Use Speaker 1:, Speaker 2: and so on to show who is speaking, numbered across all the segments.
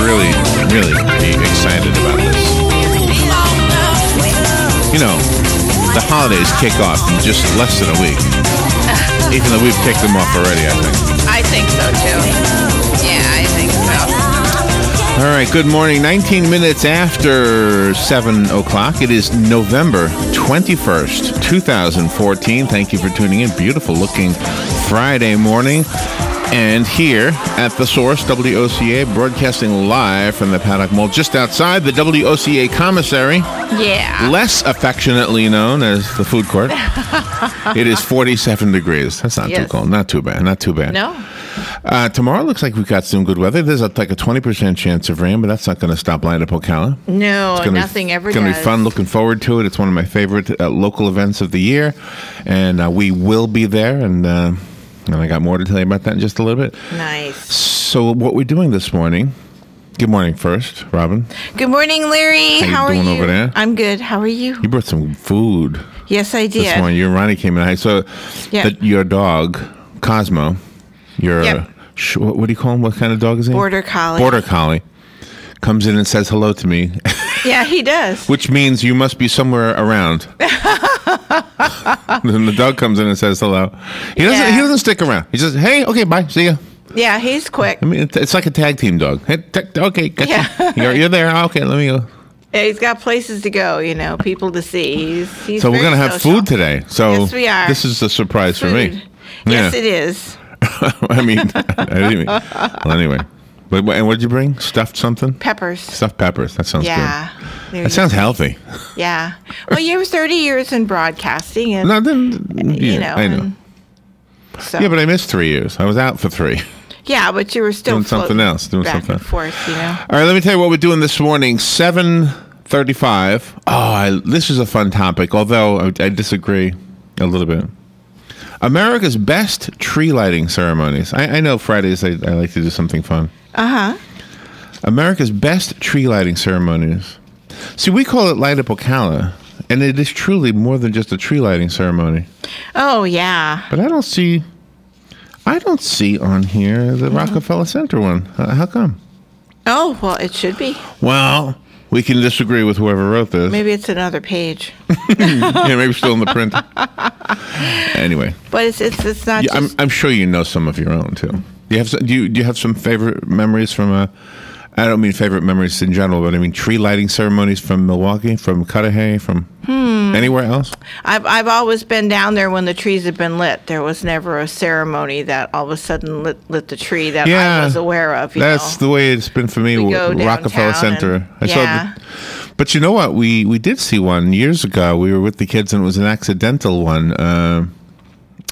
Speaker 1: really, really be excited about this. You know, the holidays kick off in just less than a week. Even though we've kicked them off already, I think.
Speaker 2: I think so, too. Yeah, I think so.
Speaker 1: All right, good morning. 19 minutes after 7 o'clock. It is November 21st, 2014. Thank you for tuning in. Beautiful looking Friday morning. And here at The Source, WOCA, broadcasting live from the Paddock Mall, just outside the WOCA commissary.
Speaker 2: Yeah.
Speaker 1: Less affectionately known as the food court. It is 47 degrees. That's not too cold. Not too bad. Not too bad.
Speaker 2: No.
Speaker 1: Tomorrow looks like we've got some good weather. There's like a 20% chance of rain, but that's not going to stop light up Ocala.
Speaker 2: No, nothing ever does.
Speaker 1: It's going to be fun. Looking forward to it. It's one of my favorite local events of the year, and we will be there. And I got more to tell you about that in just a little bit.
Speaker 2: Nice.
Speaker 1: So what we're doing this morning. Good morning first, Robin.
Speaker 2: Good morning, Larry.
Speaker 1: How are you doing over there?
Speaker 2: I'm good. How are you?
Speaker 1: You brought some food.
Speaker 2: Yes, I did.
Speaker 1: This morning, you and Ronnie came in. I saw that your dog, Cosmo, what do you call him? What kind of dog is he?
Speaker 2: Border Collie.
Speaker 1: Border Collie. Comes in and says hello to me.
Speaker 2: Yeah, he does.
Speaker 1: Which means you must be somewhere around. Then the dog comes in and says hello. He doesn't stick around. He says, hey, okay, bye, see ya.
Speaker 2: Yeah, he's quick.
Speaker 1: I mean, it's like a tag team dog. Hey, okay, gotcha.
Speaker 2: Yeah.
Speaker 1: You're there. Okay, let me go.
Speaker 2: Yeah, he's got places to go, people to see. He's
Speaker 1: so we're going to have food today. So
Speaker 2: yes, we are.
Speaker 1: This is a surprise for me.
Speaker 2: Yes, it is.
Speaker 1: I mean, well, anyway. And what did you bring? Stuffed something?
Speaker 2: Peppers.
Speaker 1: Stuffed peppers. That sounds good. That sounds healthy.
Speaker 2: Yeah. Well, you were 30 years in broadcasting. And,
Speaker 1: I know.
Speaker 2: So.
Speaker 1: Yeah, but I missed 3 years. I was out for 3.
Speaker 2: Yeah, but you were still
Speaker 1: doing something else. Doing
Speaker 2: back
Speaker 1: something
Speaker 2: and forth,
Speaker 1: All right, let me tell you what we're doing this morning. 7:35. This is a fun topic, although I disagree a little bit. America's best tree lighting ceremonies. I know Fridays I like to do something fun.
Speaker 2: Uh-huh.
Speaker 1: America's best tree lighting ceremonies. See, we call it Light Up Ocala, and it is truly more than just a tree lighting ceremony.
Speaker 2: Oh, yeah.
Speaker 1: But I don't see on here the Rockefeller Center one. How come?
Speaker 2: Oh, well, it should be.
Speaker 1: Well, we can disagree with whoever wrote this.
Speaker 2: Maybe it's another page.
Speaker 1: Yeah, maybe still in the print. Anyway.
Speaker 2: But it's not just...
Speaker 1: I'm sure you know some of your own, too. Do you have some favorite memories from I don't mean favorite memories in general, but I mean tree lighting ceremonies from Milwaukee, from Cudahy, from anywhere else?
Speaker 2: I've always been down there when the trees have been lit. There was never a ceremony that all of a sudden lit the tree that I was aware of.
Speaker 1: That's the way it's been for me. Rockefeller Center. But you know what? We did see one years ago. We were with the kids, and it was an accidental one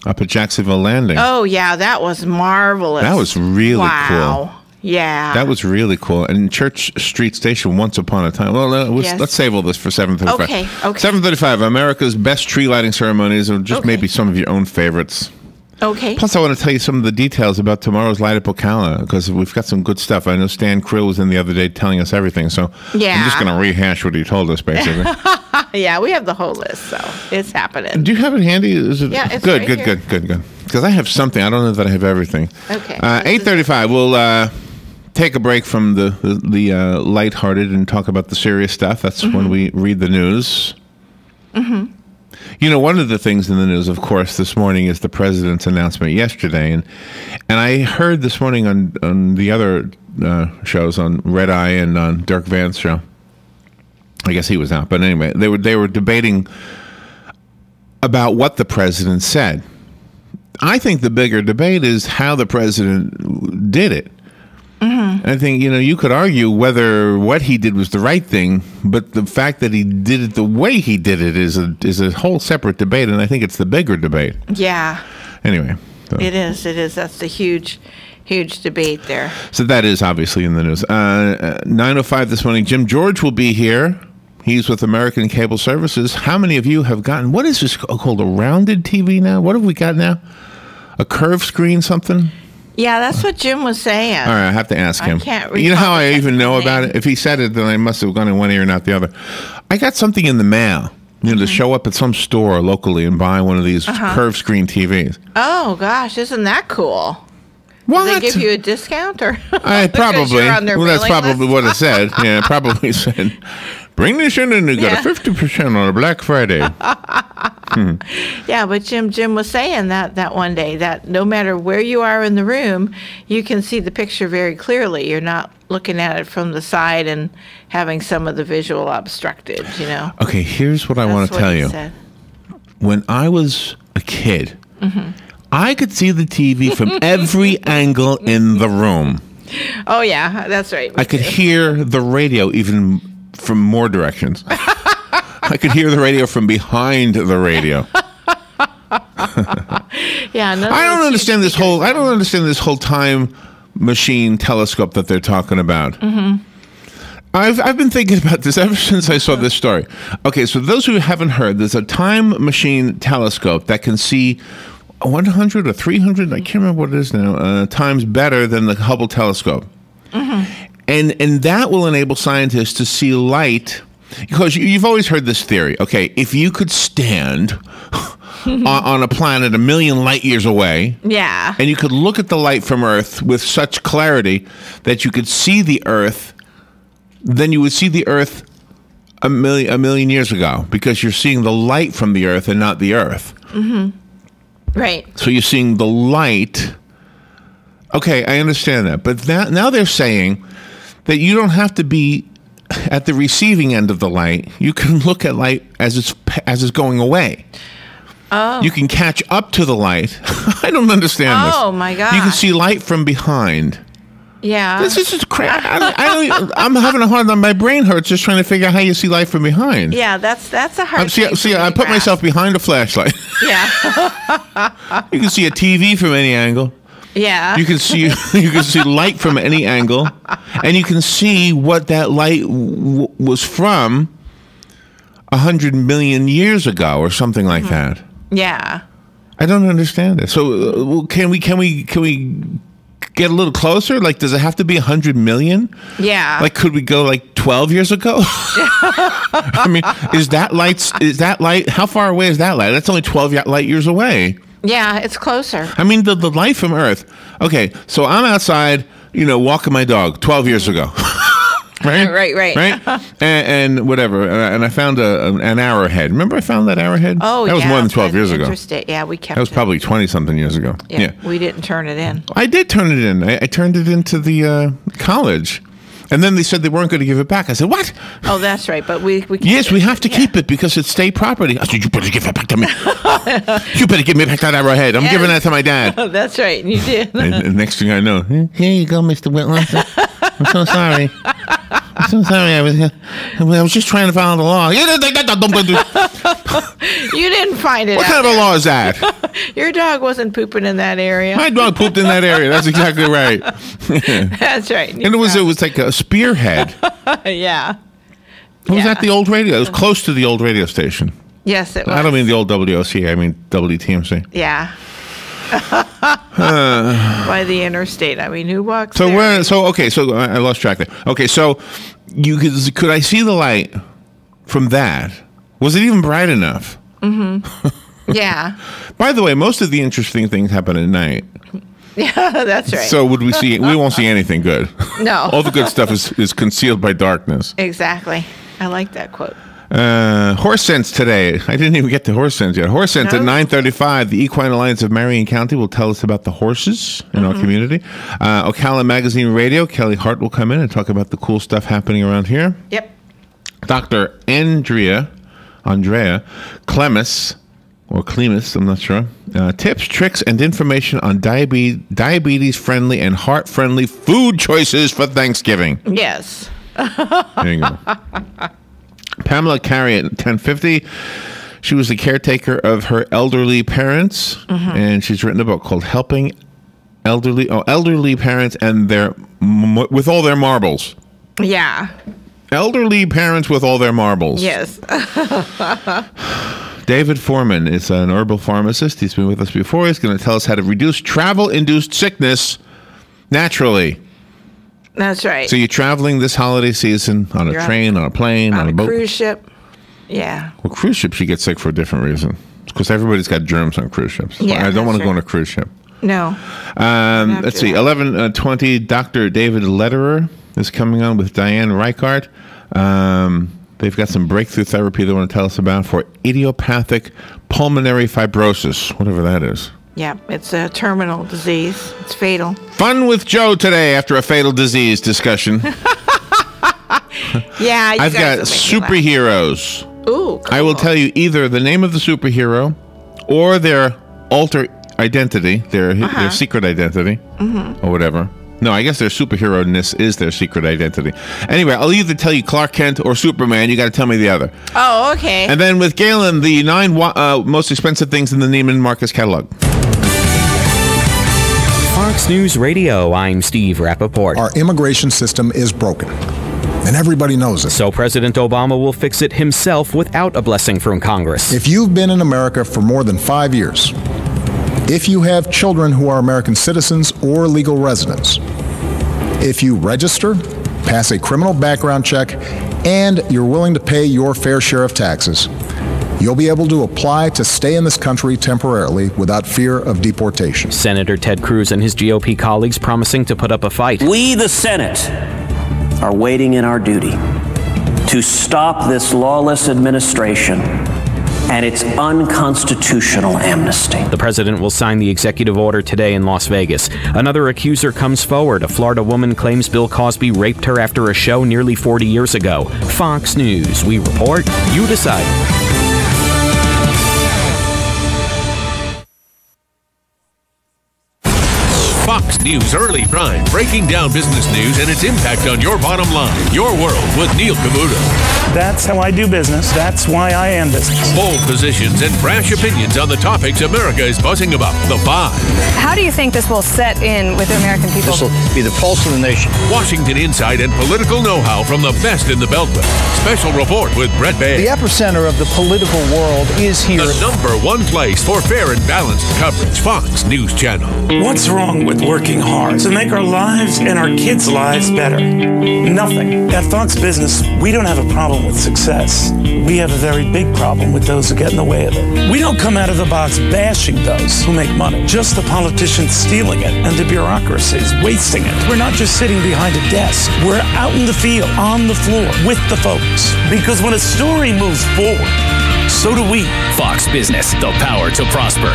Speaker 1: up at Jacksonville Landing.
Speaker 2: Oh yeah, that was marvelous.
Speaker 1: That was really cool.
Speaker 2: Yeah.
Speaker 1: That was really cool. And Church Street Station, once upon a time. Well, let's save all this for 7:35.
Speaker 2: Okay.
Speaker 1: 7:35, America's best tree lighting ceremonies, or just maybe some of your own favorites.
Speaker 2: Okay.
Speaker 1: Plus, I want to tell you some of the details about tomorrow's Light Up Ocala, because we've got some good stuff. I know Stan Krill was in the other day telling us everything, so I'm just going to rehash what he told us, basically.
Speaker 2: Yeah, we have the whole list, so it's happening.
Speaker 1: Do you have it handy? Is it
Speaker 2: it's
Speaker 1: good?
Speaker 2: right here.
Speaker 1: Good. Because I have something. I don't know that I have everything.
Speaker 2: Okay.
Speaker 1: 8:35. We'll take a break from the lighthearted and talk about the serious stuff. That's when we read the news. Mm-hmm. You know, one of the things in the news, of course, this morning is the president's announcement yesterday, and I heard this morning on the other shows, on Red Eye and on Dirk Van's show. I guess he was out, but anyway, they were debating about what the president said. I think the bigger debate is how the president did it. Mm-hmm. I think, you could argue whether what he did was the right thing, but the fact that he did it the way he did it is a whole separate debate, and I think it's the bigger debate.
Speaker 2: Yeah.
Speaker 1: Anyway. So.
Speaker 2: It is. That's the huge debate there.
Speaker 1: So that is obviously in the news. 9:05 this morning, Jim George will be here. He's with American Cable Services. How many of you have gotten, what is this called, a rounded TV now? What have we got now? A curved screen something?
Speaker 2: Yeah, that's what Jim was saying.
Speaker 1: All right, I have to ask him.
Speaker 2: I can't recall.
Speaker 1: You know how I even know about it? If he said it, then I must have gone in one ear and not the other. I got something in the mail, to show up at some store locally and buy one of these curved screen TVs.
Speaker 2: Oh, gosh, isn't that cool?
Speaker 1: What?
Speaker 2: Did they give you a discount or?
Speaker 1: Probably.
Speaker 2: On their
Speaker 1: well, that's probably
Speaker 2: list?
Speaker 1: what it said. Yeah, it probably said, bring this in and you got a 50% on a Black Friday.
Speaker 2: Yeah, but Jim was saying that one day that no matter where you are in the room, you can see the picture very clearly. You're not looking at it from the side and having some of the visual obstructed, you know.
Speaker 1: Okay, here's what I want to tell you.
Speaker 2: Said.
Speaker 1: When I was a kid, I could see the TV from every angle in the room.
Speaker 2: Oh, yeah, that's right.
Speaker 1: I could hear the radio even from more directions. I could hear the radio from behind the radio.
Speaker 2: Yeah,
Speaker 1: I don't understand this whole time machine telescope that they're talking about. I've been thinking about this ever since I saw this story. Okay, so those who haven't heard, there's a time machine telescope that can see 100 or 300, I can't remember what it is now, times better than the Hubble telescope. And that will enable scientists to see light, because you've always heard this theory. Okay, if you could stand on a planet a million light years away, and you could look at the light from Earth with such clarity that you could see the Earth, then you would see the Earth a million years ago, because you're seeing the light from the Earth and not the Earth.
Speaker 2: Right.
Speaker 1: So you're seeing the light. Okay, I understand that. But now they're saying that you don't have to be at the receiving end of the light. You can look at light as it's going away. Oh. You can catch up to the light. I don't understand this.
Speaker 2: Oh, my God.
Speaker 1: You can see light from behind.
Speaker 2: Yeah.
Speaker 1: This is just crap. I'm having a hard time. My brain hurts just trying to figure out how you see light from behind.
Speaker 2: Yeah, that's a hard thing.
Speaker 1: See, I put myself behind a flashlight.
Speaker 2: Yeah.
Speaker 1: You can see a TV from any angle.
Speaker 2: Yeah.
Speaker 1: You can see light from any angle, and you can see what that light was from 100 million years ago, or something like that.
Speaker 2: Yeah.
Speaker 1: I don't understand it. So can we get a little closer? Like, does it have to be 100 million?
Speaker 2: Yeah.
Speaker 1: Like, could we go like 12 years ago? I mean, is that light? How far away is that light? That's only 12 light years away.
Speaker 2: Yeah, it's closer.
Speaker 1: I mean, the light from Earth. Okay, so I'm outside, walking my dog 12 years ago. Right? Right? And whatever. And I found an arrowhead. Remember I found that arrowhead?
Speaker 2: Oh,
Speaker 1: that was more than 12 years ago.
Speaker 2: Yeah, we kept it.
Speaker 1: That was probably 20-something years ago.
Speaker 2: Yeah, we didn't turn it in.
Speaker 1: I did turn it in. I turned it into the college. And then they said they weren't going to give it back. I said, what?
Speaker 2: Oh, that's right. But we
Speaker 1: yes, we have to keep it because it's state property. I said, you better give it back to me. You better give me back that arrowhead. I'm giving that to my dad.
Speaker 2: Oh, that's right. You did.
Speaker 1: And next thing I know, here you go, Mr. Whitlam. I'm so sorry. I'm so sorry. I was just trying to follow the law.
Speaker 2: You didn't find it.
Speaker 1: What kind of a law is that?
Speaker 2: Your dog wasn't pooping in that area.
Speaker 1: My dog pooped in that area. That's exactly right.
Speaker 2: That's right.
Speaker 1: And it was like a spearhead.
Speaker 2: Yeah.
Speaker 1: It was at the old radio. It was close to the old radio station.
Speaker 2: Yes, it was.
Speaker 1: I don't mean the old WOCA. I mean WTMC.
Speaker 2: Yeah. By the interstate. I mean, who walks there?
Speaker 1: So I lost track there. Okay, so could I see the light from that? Was it even bright enough?
Speaker 2: Yeah.
Speaker 1: By the way, most of the interesting things happen at night.
Speaker 2: Yeah, that's right.
Speaker 1: So we won't see anything good.
Speaker 2: No.
Speaker 1: All the good stuff is concealed by darkness.
Speaker 2: Exactly. I like that quote.
Speaker 1: Horse Sense today. I didn't even get to Horse Sense yet. Horse Sense at 9:35. The Equine Alliance of Marion County will tell us about the horses in our community. Ocala Magazine Radio. Kelly Hart will come in and talk about the cool stuff happening around here.
Speaker 2: Yep.
Speaker 1: Dr. Andrea Clemis, or Clemis, I'm not sure. Tips, tricks, and information on diabetes-friendly and heart-friendly food choices for Thanksgiving.
Speaker 2: Yes.
Speaker 1: There you go. Pamela Carey at 10:50. She was the caretaker of her elderly parents, and she's written a book called "Helping Elderly Parents and with All Their Marbles."
Speaker 2: Yeah.
Speaker 1: Elderly parents with all their marbles.
Speaker 2: Yes.
Speaker 1: David Foreman is an herbal pharmacist. He's been with us before. He's going to tell us how to reduce travel-induced sickness naturally.
Speaker 2: That's right.
Speaker 1: So you're traveling this holiday season on a train, on a plane, on a boat.
Speaker 2: Cruise ship. Yeah.
Speaker 1: Well, cruise ships you get sick for a different reason. It's because everybody's got germs on cruise ships.
Speaker 2: Yeah,
Speaker 1: I don't want to go on a cruise ship.
Speaker 2: No.
Speaker 1: Let's see. 11:20. Dr. David Lederer is coming on with Diane Reichart. They've got some breakthrough therapy they want to tell us about for idiopathic pulmonary fibrosis, whatever that is.
Speaker 2: Yeah, it's a terminal disease. It's fatal.
Speaker 1: Fun with Joe today after a fatal disease discussion.
Speaker 2: Yeah,
Speaker 1: I've got superheroes.
Speaker 2: Ooh, cool.
Speaker 1: I will tell you either the name of the superhero or their alter identity, their secret identity, or whatever. No, I guess their superhero-ness is their secret identity. Anyway, I'll either tell you Clark Kent or Superman. You got to tell me the other.
Speaker 2: Oh, okay.
Speaker 1: And then with Galen, the 9 most expensive things in the Neiman Marcus catalog.
Speaker 3: Fox News Radio, I'm Steve Rappaport.
Speaker 4: Our immigration system is broken, and everybody knows it.
Speaker 3: So President Obama will fix it himself without a blessing from Congress.
Speaker 4: If you've been in America for more than 5 years, if you have children who are American citizens or legal residents, if you register, pass a criminal background check, and you're willing to pay your fair share of taxes, you'll be able to apply to stay in this country temporarily without fear of deportation.
Speaker 3: Senator Ted Cruz and his GOP colleagues promising to put up a fight.
Speaker 5: We, the Senate, are waiting in our duty to stop this lawless administration and its unconstitutional amnesty.
Speaker 3: The president will sign the executive order today in Las Vegas. Another accuser comes forward. A Florida woman claims Bill Cosby raped her after a show nearly 40 years ago. Fox News. We report, you decide.
Speaker 6: Fox News Early Prime, breaking down business news and its impact on your bottom line. Your World with Neil Cavuto.
Speaker 7: That's how I do business. That's why I am business.
Speaker 6: Bold positions and brash opinions on the topics America is buzzing about. The Five.
Speaker 8: How do you think this will set in with the American people?
Speaker 9: This will be the pulse of the nation.
Speaker 6: Washington insight and political know-how from the best in the Beltway. Special report with Brett Baer.
Speaker 9: The epicenter of the political world is here.
Speaker 6: The #1 place for fair and balanced coverage. Fox News Channel.
Speaker 7: What's wrong with working hard to make our lives and our kids' lives better? Nothing. At Fox Business, we don't have a problem with success. We have a very big problem with those who get in the way of it. We don't come out of the box bashing those who make money, just the politicians stealing it and the bureaucracies wasting it. We're not just sitting behind a desk. We're out in the field, on the floor, with the folks. Because when a story moves forward, so do we.
Speaker 10: Fox Business, the power to prosper.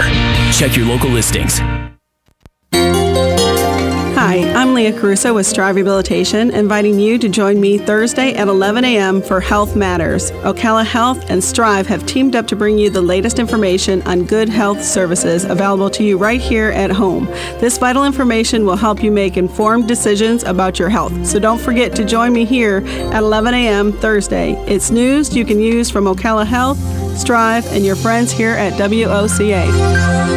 Speaker 10: Check your local listings.
Speaker 11: Hi, I'm Leah Caruso with Strive Rehabilitation, inviting you to join me Thursday at 11 a.m. for Health Matters. Ocala Health and Strive have teamed up to bring you the latest information on good health services available to you right here at home. This vital information will help you make informed decisions about your health. So don't forget to join me here at 11 a.m. Thursday. It's news you can use from Ocala Health, Strive, and your friends here at WOCA.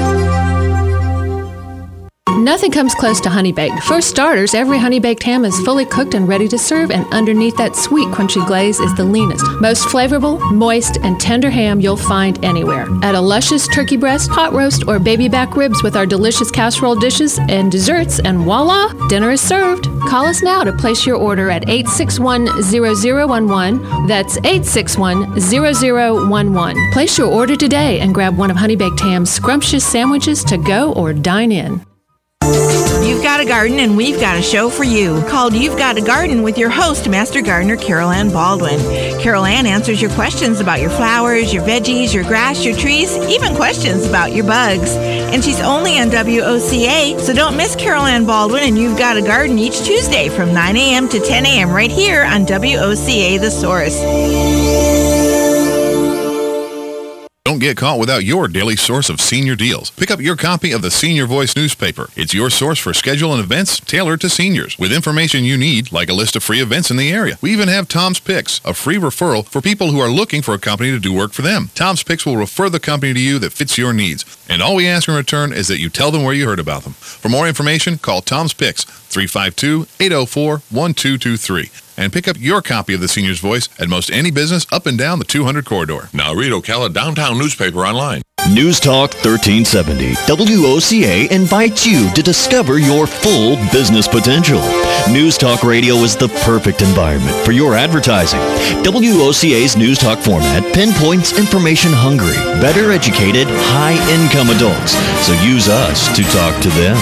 Speaker 12: Nothing comes close to honey baked. For starters, every honey baked ham is fully cooked and ready to serve, and underneath that sweet, crunchy glaze is the leanest, most flavorful, moist, and tender ham you'll find anywhere. Add a luscious turkey breast, pot roast, or baby back ribs with our delicious casserole dishes and desserts, and voila, dinner is served. Call us now to place your order at 861-0011. That's 861-0011. Place your order today and grab one of Honey Baked Ham's scrumptious sandwiches to go or dine in.
Speaker 13: You've got a garden and we've got a show for you called You've Got a Garden with your host, Master Gardener Carol Ann Baldwin. Carol Ann answers your questions about your flowers, your veggies, your grass, your trees, even questions about your bugs. And she's only on WOCA, so don't miss Carol Ann Baldwin and You've Got a Garden each Tuesday from 9 a.m. to 10 a.m. right here on WOCA The Source.
Speaker 14: Don't get caught without your daily source of senior deals. Pick up your copy of the Senior Voice newspaper. It's your source for schedule and events tailored to seniors, with information you need, like a list of free events in the area. We even have Tom's Picks, a free referral for people who are looking for a company to do work for them. Tom's Picks will refer the company to you that fits your needs, and all we ask in return is that you tell them where you heard about them. For more information, call Tom's Picks, 352-804-1223. And pick up your copy of the Senior's Voice at most any business up and down the 200 corridor.
Speaker 6: Now read Ocala Downtown newspaper online.
Speaker 10: News Talk 1370. WOCA invites you to discover your full business potential. News Talk Radio is the perfect environment for your advertising. WOCA's News Talk format pinpoints information-hungry, better educated, high-income adults. So use us to talk to them.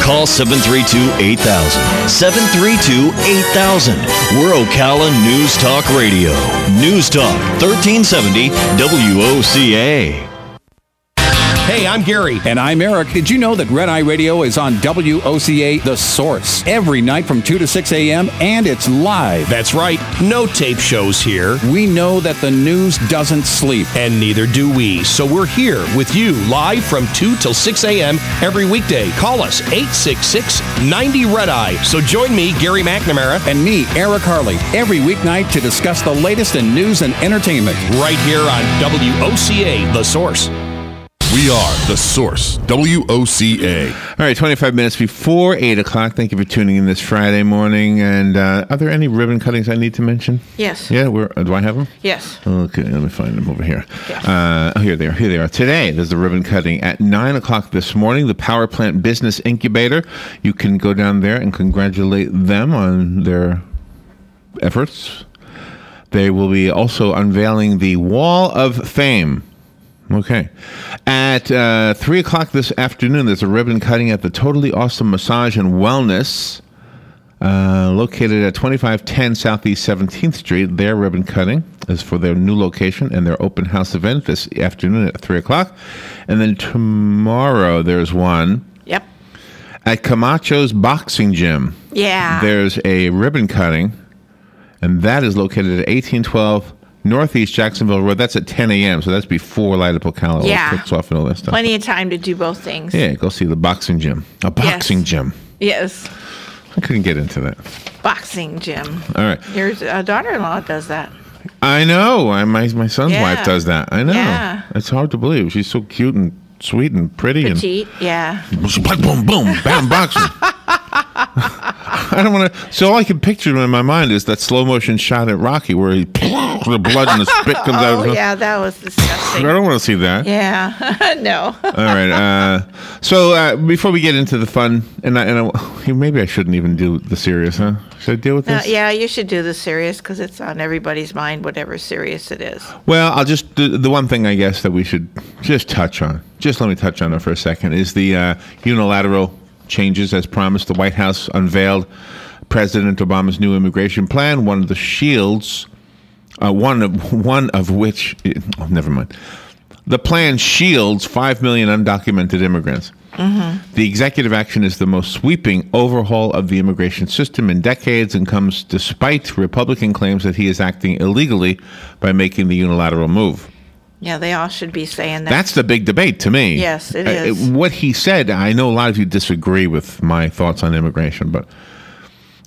Speaker 10: Call 732-8000. 732-8000. We're Ocala News Talk Radio. News Talk 1370 WOCA.
Speaker 15: Hey, I'm Gary.
Speaker 16: And I'm Eric. Did you know that Red Eye Radio is on WOCA The Source every night from 2 to 6 a.m. and it's live?
Speaker 15: That's right. No tape shows here.
Speaker 16: We know that the news doesn't sleep.
Speaker 15: And neither do we. So we're here with you live from 2 till 6 a.m. every weekday. Call us 866-90-RED-EYE. So join me, Gary McNamara.
Speaker 16: And me, Eric Harley, every weeknight to discuss the latest in news and entertainment.
Speaker 15: Right here on WOCA The Source.
Speaker 14: We are The Source, WOCA.
Speaker 1: All right, 25 minutes before 8 o'clock. Thank you for tuning in this Friday morning. And are there any ribbon cuttings I need to mention?
Speaker 2: Yes.
Speaker 1: Yeah, do I have them?
Speaker 2: Yes.
Speaker 1: Okay, let me find them over here.
Speaker 2: Yes.
Speaker 1: Here they are. Today, there's a ribbon cutting at 9 o'clock this morning, the Power Plant Business Incubator. You can go down there and congratulate them on their efforts. They will be also unveiling the Wall of Fame. Okay. At 3 o'clock this afternoon, there's a ribbon cutting at the Totally Awesome Massage and Wellness, located at 2510 Southeast 17th Street. Their ribbon cutting is for their new location and their open house event this afternoon at 3 o'clock. And then tomorrow, there's one.
Speaker 2: Yep.
Speaker 1: At Camacho's Boxing Gym.
Speaker 2: Yeah.
Speaker 1: There's a ribbon cutting, and that is located at 1812 Northeast Jacksonville Road. That's at 10 a.m., so that's before Light Up Ocala kicks off and all that stuff.
Speaker 2: Plenty of time to do both things.
Speaker 1: Yeah, go see the boxing gym. A boxing gym.
Speaker 2: Yes.
Speaker 1: I couldn't get into that.
Speaker 2: Boxing gym.
Speaker 1: All right.
Speaker 2: Your daughter-in-law does that.
Speaker 1: I know. My son's wife does that. I know.
Speaker 2: Yeah.
Speaker 1: It's hard to believe. She's so cute and sweet and pretty.
Speaker 2: Petite, yeah.
Speaker 1: Boom, boom, bam, boxing. I don't want to. So all I can picture in my mind is that slow motion shot at Rocky where the blood and the spit comes out.
Speaker 2: Oh, yeah, that was disgusting.
Speaker 1: I don't want to see that.
Speaker 2: Yeah, no.
Speaker 1: All right. So before we get into the fun, and maybe I shouldn't even do the serious, huh? Should I deal with this?
Speaker 2: Yeah, you should do the serious because it's on everybody's mind, whatever serious it is.
Speaker 1: Well, I'll just the one thing I guess that we should just touch on. Just let me touch on it for a second. Is the unilateral changes as promised. The White House unveiled President Obama's new immigration plan. One of the shields, one of which, never mind. The plan shields 5 million undocumented immigrants. Mm-hmm. The executive action is the most sweeping overhaul of the immigration system in decades and comes despite Republican claims that he is acting illegally by making the unilateral move.
Speaker 2: Yeah, they all should be saying that.
Speaker 1: That's the big debate to me.
Speaker 2: Yes, it is.
Speaker 1: What he said, I know a lot of you disagree with my thoughts on immigration, but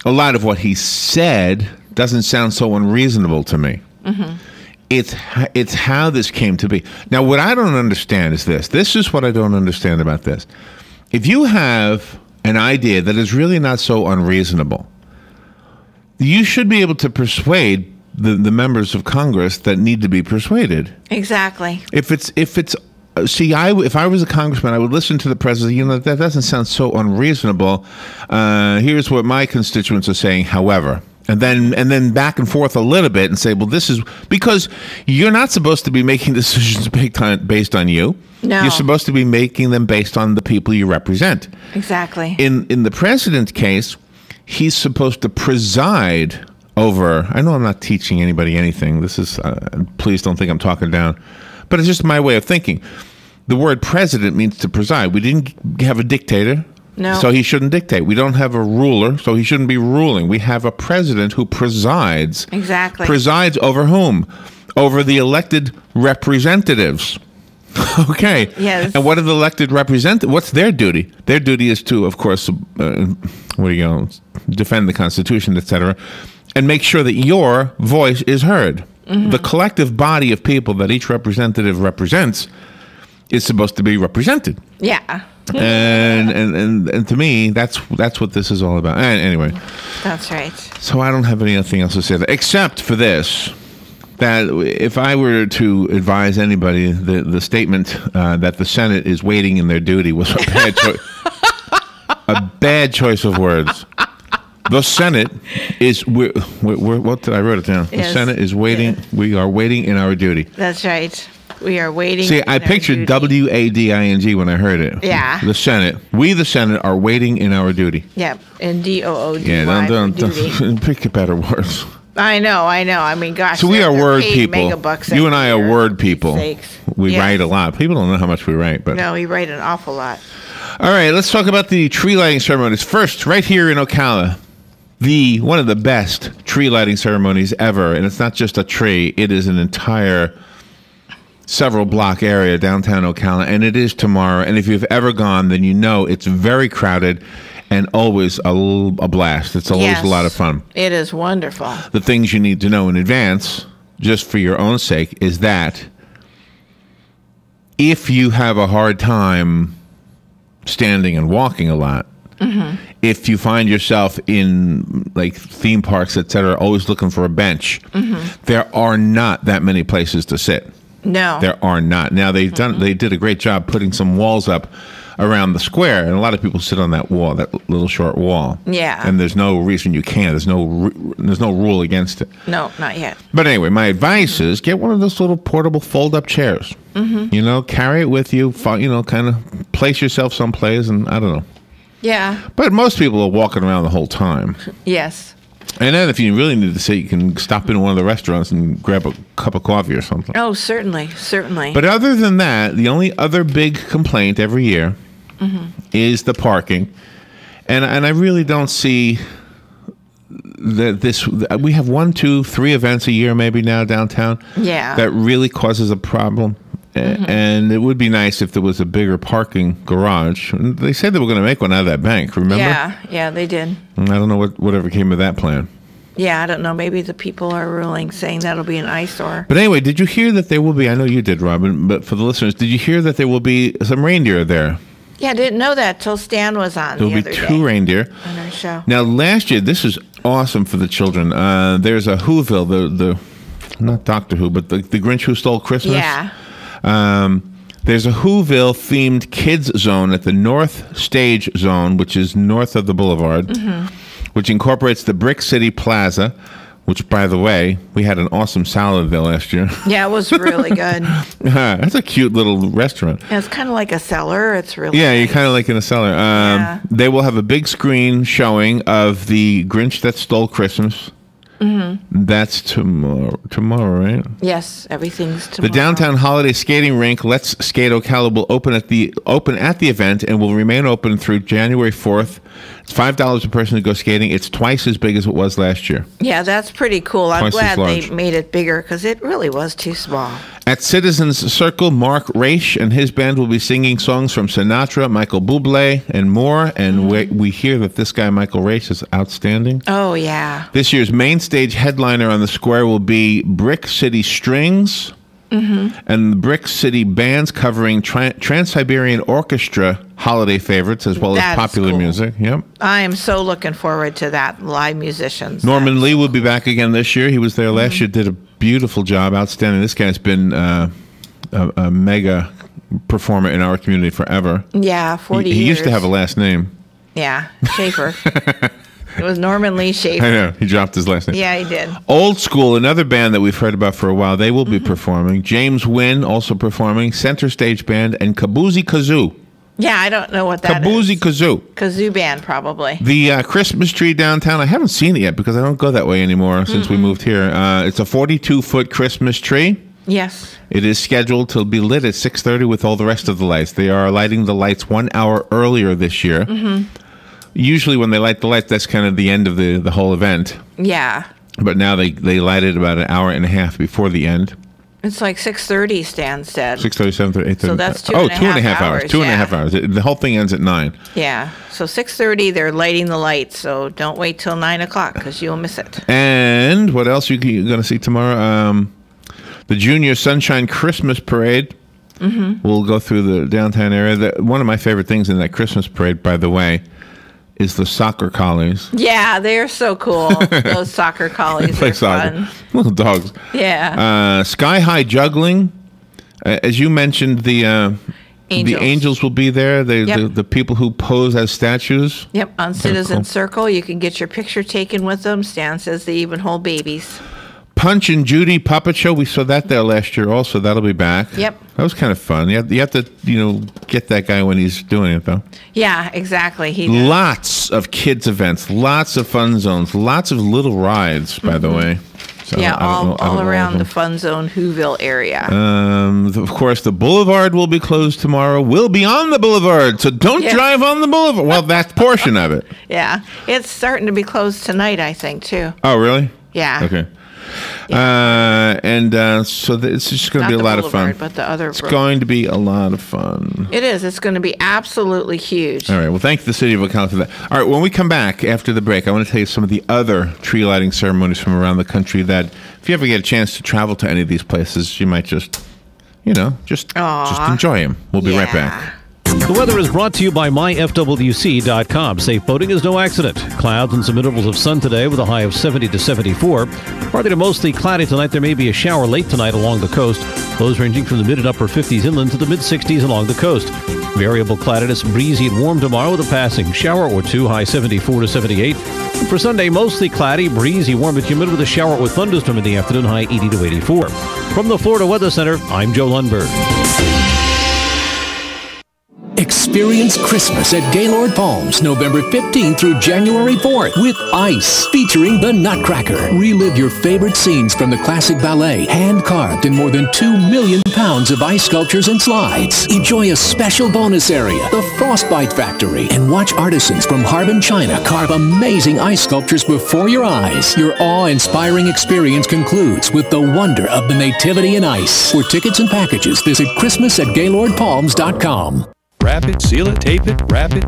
Speaker 1: a lot of what he said doesn't sound so unreasonable to me. Mm-hmm. It's how this came to be. Now, what I don't understand is this. This is what I don't understand about this. If you have an idea that is really not so unreasonable, you should be able to persuade the members of Congress that need to be persuaded.
Speaker 2: Exactly.
Speaker 1: If I was a congressman, I would listen to the president. That doesn't sound so unreasonable. Here's what my constituents are saying. However, and then back and forth a little bit and say, well, this is because you're not supposed to be making decisions based on you.
Speaker 2: No.
Speaker 1: You're supposed to be making them based on the people you represent.
Speaker 2: Exactly.
Speaker 1: In the president's case, he's supposed to preside over. I know I'm not teaching anybody anything. This is please don't think I'm talking down, but it's just my way of thinking. The word president means to preside. We didn't have a dictator.
Speaker 2: No.
Speaker 1: So he shouldn't dictate. We don't have a ruler, so he shouldn't be ruling. We have a president who presides.
Speaker 2: Exactly.
Speaker 1: Presides over whom? Over the elected representatives. Okay.
Speaker 2: Yes.
Speaker 1: And what are the elected representatives? What's their duty? Their duty is to, of course, defend the Constitution, etc., and make sure that your voice is heard. Mm-hmm. The collective body of people that each representative represents is supposed to be represented.
Speaker 2: Yeah.
Speaker 1: And to me, that's what this is all about. And anyway.
Speaker 2: That's right.
Speaker 1: So I don't have anything else to say except for this. that if I were to advise anybody, the statement that the Senate is waiting in their duty was a bad choice. A bad choice of words. The Senate is. What did I wrote it down?
Speaker 2: Yes.
Speaker 1: The Senate is waiting.
Speaker 2: Yes.
Speaker 1: We are waiting in our duty.
Speaker 2: That's right. We are waiting.
Speaker 1: See, I pictured WADING when I heard it.
Speaker 2: Yeah.
Speaker 1: The Senate. We, the Senate, are waiting in our duty.
Speaker 2: Yep. And DOODY.
Speaker 1: Yeah, don't pick better words.
Speaker 2: I know. I mean, gosh.
Speaker 1: So we are word people.
Speaker 2: Megabucks
Speaker 1: You and I are word people.
Speaker 2: Sakes.
Speaker 1: We
Speaker 2: Yes.
Speaker 1: write a lot. People don't know how much we write, but
Speaker 2: No, we write an awful lot.
Speaker 1: all right. Let's talk about the tree lighting ceremonies first. Right here in Ocala, one of the best tree lighting ceremonies ever, and it's not just a tree; it is an entire several block area downtown Ocala, and it is tomorrow. And if you've ever gone, then you know it's very crowded and always a blast. It's always a lot of fun.
Speaker 2: It is wonderful.
Speaker 1: The things you need to know in advance, just for your own sake, is that if you have a hard time standing and walking a lot, if you find yourself in like theme parks, etc., always looking for a bench, there are not that many places to sit.
Speaker 2: No,
Speaker 1: there are not. Now they did a great job putting some walls up around the square, and a lot of people sit on that wall, that little short wall.
Speaker 2: Yeah.
Speaker 1: And there's no reason you can't. There's no rule against it.
Speaker 2: No, not yet.
Speaker 1: But anyway, my advice is get one of those little portable fold-up chairs. You know, carry it with you. You know, kind of place yourself someplace, and I don't know.
Speaker 2: Yeah.
Speaker 1: But most people are walking around the whole time.
Speaker 2: Yes.
Speaker 1: And then if you really need to sit, you can stop in one of the restaurants and grab a cup of coffee or something.
Speaker 2: Oh, certainly.
Speaker 1: But other than that, the only other big complaint every year is the parking. And I really don't see that we have 1, 2, 3 events a year maybe now downtown.
Speaker 2: Yeah.
Speaker 1: That really causes a problem. And it would be nice if there was a bigger parking garage. And they said they were going to make one out of that bank, remember?
Speaker 2: Yeah, they did.
Speaker 1: And I don't know whatever came of that plan.
Speaker 2: Yeah, I don't know. Maybe the people are ruling, saying that'll be an eyesore.
Speaker 1: But anyway, did you hear that there will be, I know you did, Robin, but for the listeners, did you hear that there will be some reindeer there?
Speaker 2: Yeah, I didn't know that till Stan was on
Speaker 1: There will be 2 reindeer.
Speaker 2: On our show.
Speaker 1: Now, last year, this is awesome for the children. There's a Whoville, the not Doctor Who, but the Grinch Who Stole Christmas.
Speaker 2: Yeah.
Speaker 1: There's a Whoville themed kids zone at the North Stage Zone, which is north of the boulevard, which incorporates the Brick City Plaza, which, by the way, we had an awesome salad there last year.
Speaker 2: Yeah, it was really good.
Speaker 1: That's a cute little restaurant.
Speaker 2: Yeah, it's kind of like a cellar. It's really
Speaker 1: Yeah,
Speaker 2: nice.
Speaker 1: you're kind of like in a cellar. They will have a big screen showing of the Grinch That Stole Christmas. That's tomorrow, right?
Speaker 2: Yes, everything's tomorrow.
Speaker 1: The downtown holiday skating rink, Let's Skate Ocala, will open at the event and will remain open through January 4th. It's $5 a person to go skating. It's twice as big as it was last year.
Speaker 2: Yeah, that's pretty cool. I'm
Speaker 1: Twice as
Speaker 2: glad they
Speaker 1: large.
Speaker 2: made it bigger because it really was too small.
Speaker 1: At Citizens Circle, Mark Raish and his band will be singing songs from Sinatra, Michael Bublé, and more. And we hear that this guy, Michael Raish, is outstanding.
Speaker 2: Oh, yeah.
Speaker 1: This year's main stage headliner on the square will be Brick City Strings and the Brick City Bands, covering Trans-Siberian Orchestra holiday favorites as well as
Speaker 2: That is
Speaker 1: popular
Speaker 2: cool.
Speaker 1: music. Yep.
Speaker 2: I am so looking forward to that. Live musicians.
Speaker 1: Norman Lee will be back again this year. He was there last year, did a beautiful job, outstanding. This guy's been a mega performer in our community forever.
Speaker 2: Yeah, 40 years.
Speaker 1: He used to have a last name.
Speaker 2: Yeah, Schaefer. It was Norman Lee Schaefer.
Speaker 1: I know. He dropped his last name.
Speaker 2: Yeah, he did.
Speaker 1: Old School, another band that we've heard about for a while, they will be performing. James Wynn also performing, Center Stage Band, and Kabuzi Kazoo.
Speaker 2: Yeah, I don't know what that
Speaker 1: Kabuzi
Speaker 2: is.
Speaker 1: Kazoo.
Speaker 2: Kazoo band, probably.
Speaker 1: The Christmas tree downtown, I haven't seen it yet because I don't go that way anymore since we moved here. It's a 42-foot Christmas tree.
Speaker 2: Yes.
Speaker 1: It is scheduled to be lit at 6:30 with all the rest of the lights. They are lighting the lights 1 hour earlier this year. Usually when they light the lights, that's kind of the end of the whole event.
Speaker 2: Yeah.
Speaker 1: But now they light it about an hour and a half before the end.
Speaker 2: It's like 6:30, Stan said.
Speaker 1: 6:30, 7:30, 8:30.
Speaker 2: So that's two
Speaker 1: two
Speaker 2: and a
Speaker 1: and a half
Speaker 2: hours.
Speaker 1: hours. Two and a half hours. The whole thing ends at 9.
Speaker 2: Yeah. So 6:30, they're lighting the lights. So don't wait till 9 o'clock because you'll miss it.
Speaker 1: And what else you're going to see tomorrow? The Junior Sunshine Christmas Parade will go through the downtown area. One of my favorite things in that Christmas parade, by the way, is the soccer collies.
Speaker 2: Yeah, they're so cool. Those soccer collies
Speaker 1: Play
Speaker 2: are
Speaker 1: soccer.
Speaker 2: fun.
Speaker 1: Little dogs.
Speaker 2: Yeah.
Speaker 1: Sky high juggling. As you mentioned, the angels will be there. The people who pose as statues.
Speaker 2: Yep, on Citizen Circle, you can get your picture taken with them. Stan says they even hold babies.
Speaker 1: Punch and Judy puppet show. We saw that there last year also. That'll be back.
Speaker 2: Yep.
Speaker 1: That was kind of fun. You have to get that guy when he's doing it, though.
Speaker 2: Yeah, exactly.
Speaker 1: Lots of kids events, lots of fun zones, lots of little rides, by the way. So
Speaker 2: yeah, all around the Fun Zone Whoville area.
Speaker 1: Of course, the boulevard will be closed tomorrow. We'll be on the boulevard, so don't drive on the boulevard. Well, that portion of it.
Speaker 2: Yeah, it's starting to be closed tonight, I think, too.
Speaker 1: Oh, really?
Speaker 2: Yeah.
Speaker 1: Okay. So it's just going to be a lot of fun.
Speaker 2: But the other
Speaker 1: it's going to be a lot of fun.
Speaker 2: It is. It's going to be absolutely huge.
Speaker 1: All right. Well, thank the city of Ocala for that. All right. When we come back after the break, I want to tell you some of the other tree lighting ceremonies from around the country that, if you ever get a chance to travel to any of these places, you might just enjoy them. We'll be right back.
Speaker 17: The weather is brought to you by myfwc.com. Safe boating is no accident. Clouds and some intervals of sun today with a high of 70 to 74. Partly to mostly cloudy tonight. There may be a shower late tonight along the coast. Lows ranging from the mid and upper 50s inland to the mid 60s along the coast. Variable cloudiness, breezy and warm tomorrow with a passing shower or two, high 74 to 78. For Sunday, mostly cloudy, breezy, warm and humid with a shower or thunderstorm in the afternoon, high 80 to 84. From the Florida Weather Center, I'm Joe Lundberg.
Speaker 18: Experience Christmas at Gaylord Palms, November 15th through January 4th with Ice, featuring the Nutcracker. Relive your favorite scenes from the classic ballet, hand-carved in more than 2 million pounds of ice sculptures and slides. Enjoy a special bonus area, the Frostbite Factory, and watch artisans from Harbin, China carve amazing ice sculptures before your eyes. Your awe-inspiring experience concludes with the wonder of the Nativity in Ice. For tickets and packages, visit Christmas@GaylordPalms.com.
Speaker 19: Wrap it, seal it, tape it, wrap it,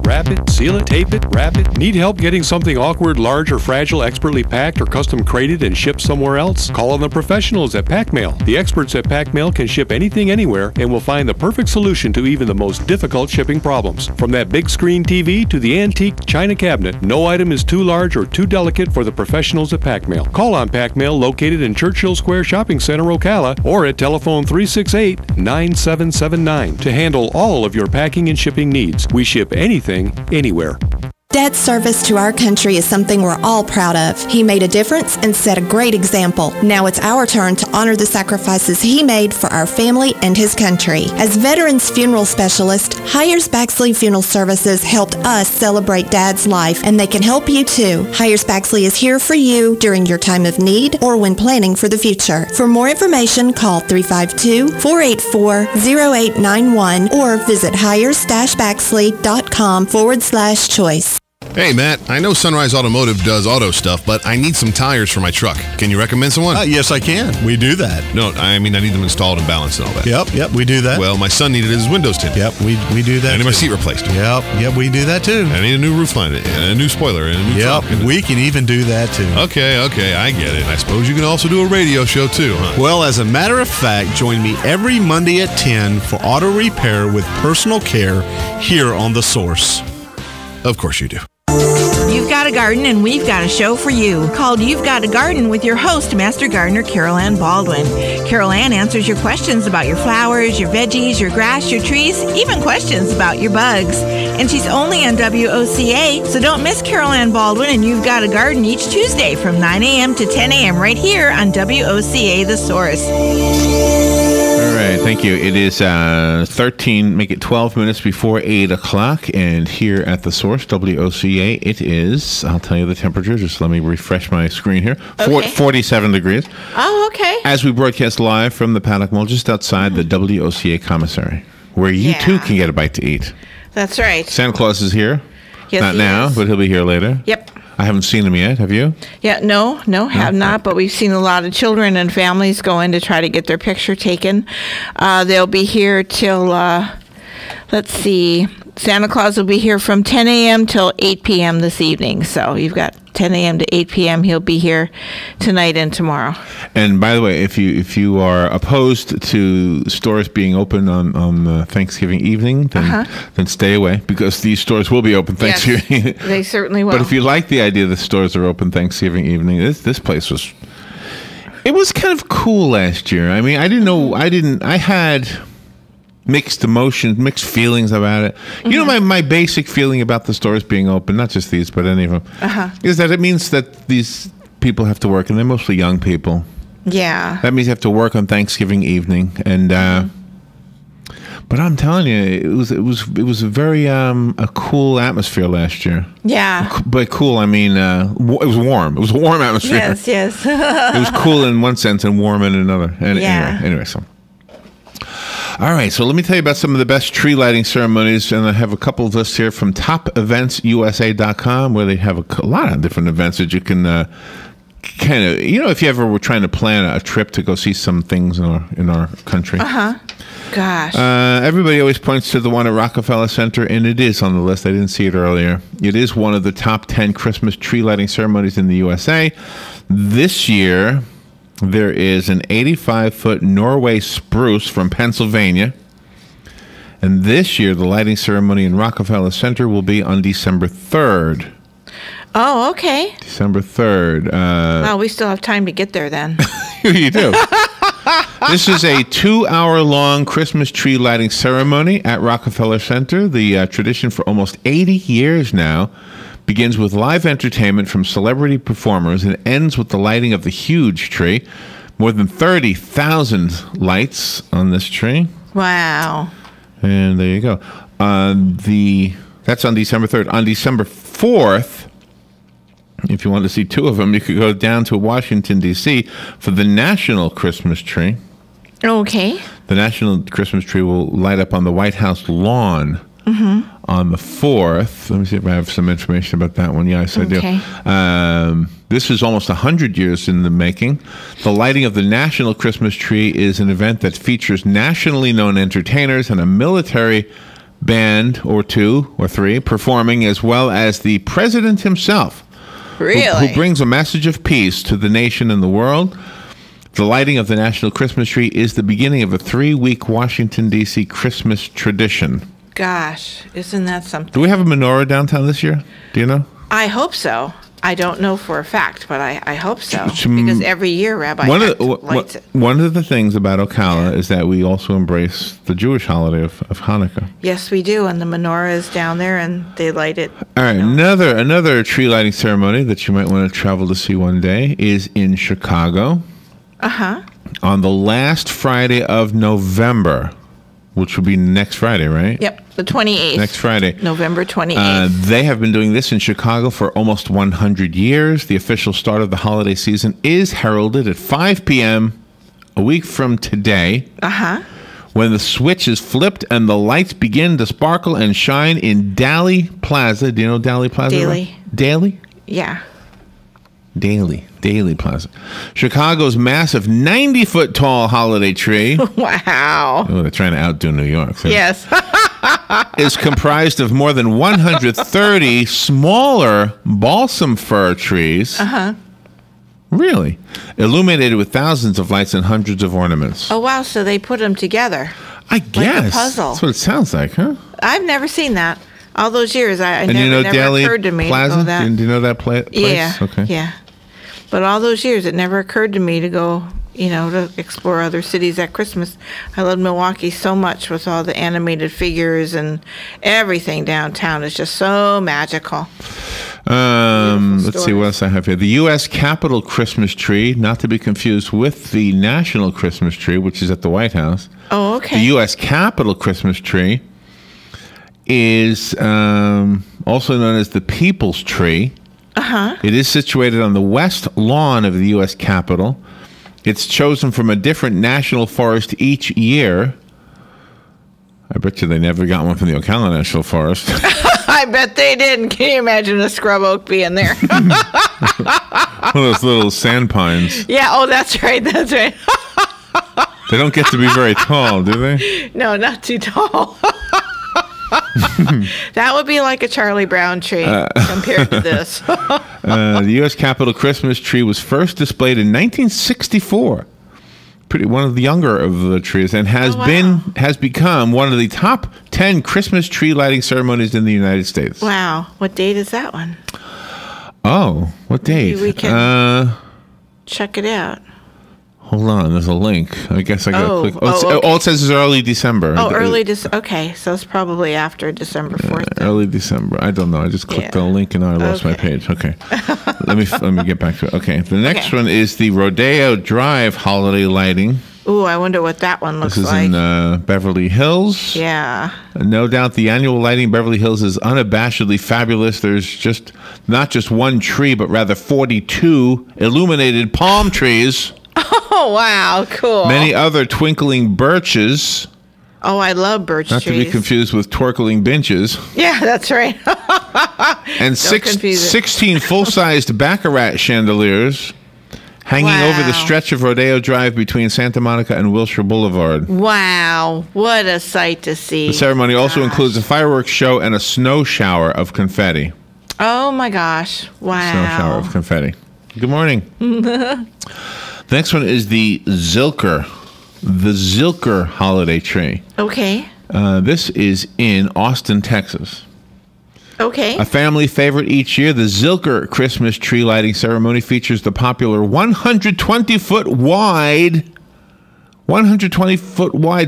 Speaker 19: seal it, tape it, wrap it. Need help getting something awkward, large, or fragile expertly packed or custom crated and shipped somewhere else? Call on the professionals at PackMail. The experts at PackMail can ship anything anywhere and will find the perfect solution to even the most difficult shipping problems. From that big screen TV to the antique China cabinet, no item is too large or too delicate for the professionals at PackMail. Call on PackMail located in Churchill Square Shopping Center, Ocala, or at telephone 368-9779 to handle all of your packing and shipping needs. We ship anything, anywhere.
Speaker 20: Dad's service to our country is something we're all proud of. He made a difference and set a great example. Now it's our turn to honor the sacrifices he made for our family and his country. As Veterans Funeral Specialist, Hyers-Baxley Funeral Services helped us celebrate Dad's life, and they can help you too. Hyers-Baxley is here for you during your time of need or when planning for the future. For more information, call 352-484-0891 or visit hyers-baxley.com/choice.
Speaker 14: Hey, Matt, I know Sunrise Automotive does auto stuff, but I need some tires for my truck. Can you recommend someone?
Speaker 21: Yes, I can. We do that.
Speaker 14: No, I mean, I need them installed and balanced and all that.
Speaker 21: Yep, we do that.
Speaker 14: Well, my son needed his windows tinted.
Speaker 21: Yep, we do that.
Speaker 14: I need my seat replaced.
Speaker 21: Yep, we do that too.
Speaker 14: I need a new roof line, and a new spoiler, and a new
Speaker 21: trunk. We can even do that too.
Speaker 14: Okay, I get it. I suppose you can also do a radio show too, huh?
Speaker 21: Well, as a matter of fact, join me every Monday at 10 for auto repair with personal care here on The Source.
Speaker 14: Of course you do.
Speaker 13: You've got a garden and we've got a show for you called You've Got a Garden with your host, Master Gardener Carol Ann Baldwin. Carol Ann answers your questions about your flowers, your veggies, your grass, your trees, even questions about your bugs. And she's only on WOCA, so don't miss Carol Ann Baldwin and You've Got a Garden each Tuesday from 9 a.m. to 10 a.m. right here on WOCA The Source.
Speaker 1: All right, thank you. It is 12 minutes before 8 o'clock, and here at The Source, WOCA, it is, I'll tell you the temperature, just let me refresh my screen here, 47 degrees.
Speaker 2: Oh, okay.
Speaker 1: As we broadcast live from the Paddock Mall just outside the WOCA commissary, where you too can get a bite to eat.
Speaker 2: That's right.
Speaker 1: Santa Claus is here.
Speaker 2: Yes,
Speaker 1: Not now, but he'll be here later.
Speaker 2: Yep.
Speaker 1: I haven't seen him yet. Have you?
Speaker 2: Yeah, no, have not. But we've seen a lot of children and families go in to try to get their picture taken. They'll be here till, let's see, Santa Claus will be here from 10 a.m. till 8 p.m. this evening. So you've got 10 a.m. to 8 p.m. He'll be here tonight and tomorrow.
Speaker 1: And by the way, if you are opposed to stores being open on Thanksgiving evening, then stay away, because these stores will be open Thanksgiving.
Speaker 2: Yes, they certainly will.
Speaker 1: But if you like the idea that stores are open Thanksgiving evening, this place was. It was kind of cool last year. I mean, I had mixed emotions, mixed feelings about it. You know, my basic feeling about the stores being open, not just these, but any of them, is that it means that these people have to work, and they're mostly young people.
Speaker 2: Yeah.
Speaker 1: That means you have to work on Thanksgiving evening, and but I'm telling you, it was a very a cool atmosphere last year.
Speaker 2: Yeah.
Speaker 1: By cool, I mean it was warm. It was a warm atmosphere.
Speaker 2: Yes, yes.
Speaker 1: It was cool in one sense and warm in another. And anyway, so. All right, so let me tell you about some of the best tree lighting ceremonies, and I have a couple of lists here from topeventsusa.com, where they have a lot of different events that you can kind of, if you ever were trying to plan a trip to go see some things in our country.
Speaker 2: Gosh.
Speaker 1: Everybody always points to the one at Rockefeller Center, and it is on the list. I didn't see it earlier. It is one of the top 10 Christmas tree lighting ceremonies in the USA. This year, there is an 85-foot Norway spruce from Pennsylvania. And this year, the lighting ceremony in Rockefeller Center will be on December 3rd.
Speaker 2: Oh, okay.
Speaker 1: December 3rd.
Speaker 2: Well, we still have time to get there then.
Speaker 1: You do. This is a 2-hour-long Christmas tree lighting ceremony at Rockefeller Center. The tradition for almost 80 years now begins with live entertainment from celebrity performers and ends with the lighting of the huge tree. More than 30,000 lights on this tree.
Speaker 2: Wow.
Speaker 1: And there you go. That's on December 3rd. On December 4th, if you want to see two of them, you could go down to Washington, D.C. for the National Christmas Tree.
Speaker 2: Okay.
Speaker 1: The National Christmas Tree will light up on the White House lawn on the 4th. Let me see if I have some information about that one. Yes, I do. This is almost 100 years in the making. The lighting of the National Christmas Tree is an event that features nationally known entertainers and a military band or two or three performing, as well as the president himself.
Speaker 2: Really?
Speaker 1: Who brings a message of peace to the nation and the world. The lighting of the National Christmas Tree is the beginning of a 3-week Washington, D.C. Christmas tradition.
Speaker 2: Gosh, isn't that something?
Speaker 1: Do we have a menorah downtown this year? Do you know?
Speaker 2: I hope so. I don't know for a fact, but I hope so. Because every year Rabbi lights it.
Speaker 1: One of the things about Ocala is that we also embrace the Jewish holiday of Hanukkah.
Speaker 2: Yes, we do. And the menorah is down there, and they light it.
Speaker 1: All right, another tree lighting ceremony that you might want to travel to see one day is in Chicago. On the last Friday of November, which will be next Friday, right?
Speaker 2: Yep, the 28th.
Speaker 1: Next Friday.
Speaker 2: November 28th.
Speaker 1: They have been doing this in Chicago for almost 100 years. The official start of the holiday season is heralded at 5 p.m. a week from today. When the switch is flipped and the lights begin to sparkle and shine in Daly Plaza. Do you know Daly Plaza?
Speaker 2: Daly.
Speaker 1: Daly?
Speaker 2: Yeah.
Speaker 1: Daly Plaza. Chicago's massive 90-foot tall holiday tree.
Speaker 2: Wow.
Speaker 1: Oh, they're trying to outdo New York. So.
Speaker 2: Yes.
Speaker 1: Is comprised of more than 130 smaller balsam fir trees. Really? Illuminated with thousands of lights and hundreds of ornaments.
Speaker 2: Oh, wow. So they put them together.
Speaker 1: I guess.
Speaker 2: Like a puzzle.
Speaker 1: That's what it sounds like, huh?
Speaker 2: I've never seen that. All those years, I
Speaker 1: and
Speaker 2: never
Speaker 1: Daly
Speaker 2: occurred to me
Speaker 1: Plaza?
Speaker 2: to go that.
Speaker 1: Do you know that place?
Speaker 2: Yeah.
Speaker 1: Okay.
Speaker 2: Yeah. But all those years, it never occurred to me to go, to explore other cities at Christmas. I love Milwaukee so much with all the animated figures and everything downtown. It's just so magical.
Speaker 1: Let's see what else I have here. The U.S. Capitol Christmas tree, not to be confused with the National Christmas tree, which is at the White House.
Speaker 2: Oh, okay.
Speaker 1: The U.S. Capitol Christmas tree is also known as the People's Tree. It is situated on the west lawn of the U.S. Capitol. It's chosen from a different national forest each year. I bet you they never got one from the Ocala National Forest.
Speaker 2: I bet they didn't. Can you imagine a scrub oak being there?
Speaker 1: One of those little sand pines.
Speaker 2: Yeah, oh, that's right, that's right.
Speaker 1: They don't get to be very tall, do they?
Speaker 2: No, not too tall. That would be like a Charlie Brown tree compared to this.
Speaker 1: The U.S. Capitol Christmas tree was first displayed in 1964. One of the younger of the trees, and has become one of the top 10 Christmas tree lighting ceremonies in the United States.
Speaker 2: Wow. What date is that one?
Speaker 1: Oh, what date?
Speaker 2: Maybe we can check it out.
Speaker 1: Hold on, there's a link. I guess I gotta click.
Speaker 2: Okay.
Speaker 1: All it says is early December.
Speaker 2: Early December. Okay, so it's probably after December 4th.
Speaker 1: Early December. I don't know. I just clicked the link and now I lost my page. Okay, let me get back to it. Okay, the next one is the Rodeo Drive holiday lighting.
Speaker 2: Ooh, I wonder what that one looks like.
Speaker 1: This is in Beverly Hills.
Speaker 2: Yeah.
Speaker 1: No doubt the annual lighting in Beverly Hills is unabashedly fabulous. There's not just one tree, but rather 42 illuminated palm trees.
Speaker 2: Oh, wow. Cool.
Speaker 1: Many other twinkling birches.
Speaker 2: Oh, I love birch trees.
Speaker 1: Not to be confused with twinkling benches.
Speaker 2: Yeah, that's right.
Speaker 1: And 16 full-sized Baccarat chandeliers hanging over the stretch of Rodeo Drive between Santa Monica and Wilshire Boulevard.
Speaker 2: Wow. What a sight to see.
Speaker 1: The ceremony also includes a fireworks show and a snow shower of confetti.
Speaker 2: Oh, my gosh. Wow.
Speaker 1: Snow shower of confetti. Good morning. The next one is the Zilker holiday tree.
Speaker 2: Okay.
Speaker 1: This is in Austin, Texas.
Speaker 2: Okay.
Speaker 1: A family favorite each year, the Zilker Christmas tree lighting ceremony features the popular 120-foot wide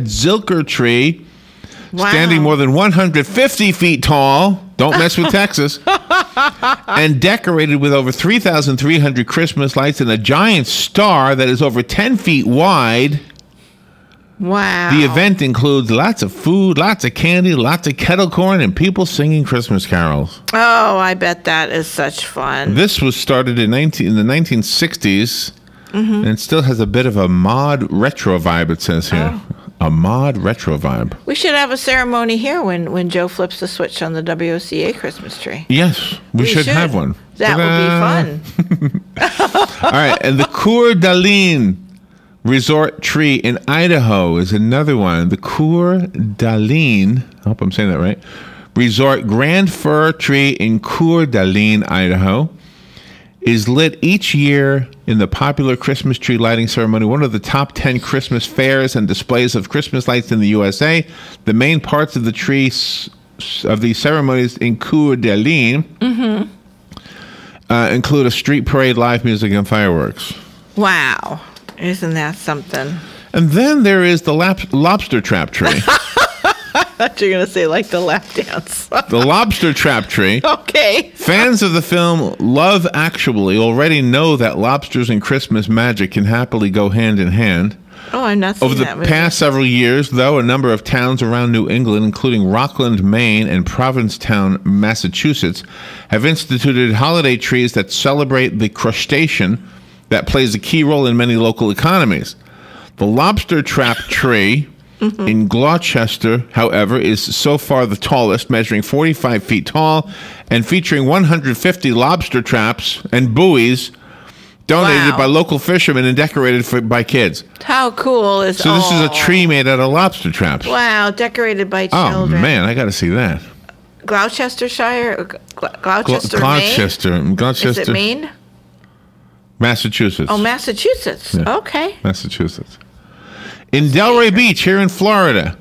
Speaker 1: Zilker tree, standing more than 150 feet tall. Don't mess with Texas. And decorated with over 3,300 Christmas lights and a giant star that is over 10 feet wide.
Speaker 2: Wow.
Speaker 1: The event includes lots of food, lots of candy, lots of kettle corn, and people singing Christmas carols.
Speaker 2: Oh, I bet that is such fun.
Speaker 1: This was started in the 1960s, and it still has a bit of a mod retro vibe, it says here. Oh. A mod retro vibe.
Speaker 2: We should have a ceremony here when Joe flips the switch on the WOCA Christmas tree.
Speaker 1: Yes, we should have one.
Speaker 2: That would be fun.
Speaker 1: All right, and the Coeur d'Alene Resort Tree in Idaho is another one. The Coeur d'Alene, I hope I'm saying that right, Resort Grand Fir Tree in Coeur d'Alene, Idaho, is lit each year in the popular Christmas tree lighting ceremony, one of the top 10 Christmas fairs and displays of Christmas lights in the USA. The main parts of the trees of these ceremonies in Coeur d'Alene include a street parade, live music, and fireworks.
Speaker 2: Wow. Isn't that something?
Speaker 1: And then there is the lobster trap tree.
Speaker 2: I thought you were going to say like the lap dance.
Speaker 1: The lobster trap tree.
Speaker 2: Okay.
Speaker 1: Fans of the film Love Actually already know that lobsters and Christmas magic can happily go hand in hand.
Speaker 2: Oh, I'm not seeing that.
Speaker 1: Over the past several years, though, a number of towns around New England, including Rockland, Maine, and Provincetown, Massachusetts, have instituted holiday trees that celebrate the crustacean that plays a key role in many local economies. The lobster trap tree in Gloucester, however, is so far the tallest, measuring 45 feet tall and featuring 150 lobster traps and buoys donated by local fishermen and decorated by kids.
Speaker 2: How cool is
Speaker 1: So this is a tree made out of lobster traps.
Speaker 2: Wow, decorated by
Speaker 1: Oh,
Speaker 2: children.
Speaker 1: man, I got to see that.
Speaker 2: Gloucestershire? Gloucester,
Speaker 1: Gloucester.
Speaker 2: Is it Maine?
Speaker 1: Massachusetts.
Speaker 2: Oh, Massachusetts.
Speaker 1: Yeah.
Speaker 2: Okay.
Speaker 1: Massachusetts. In Delray Beach, here in Florida,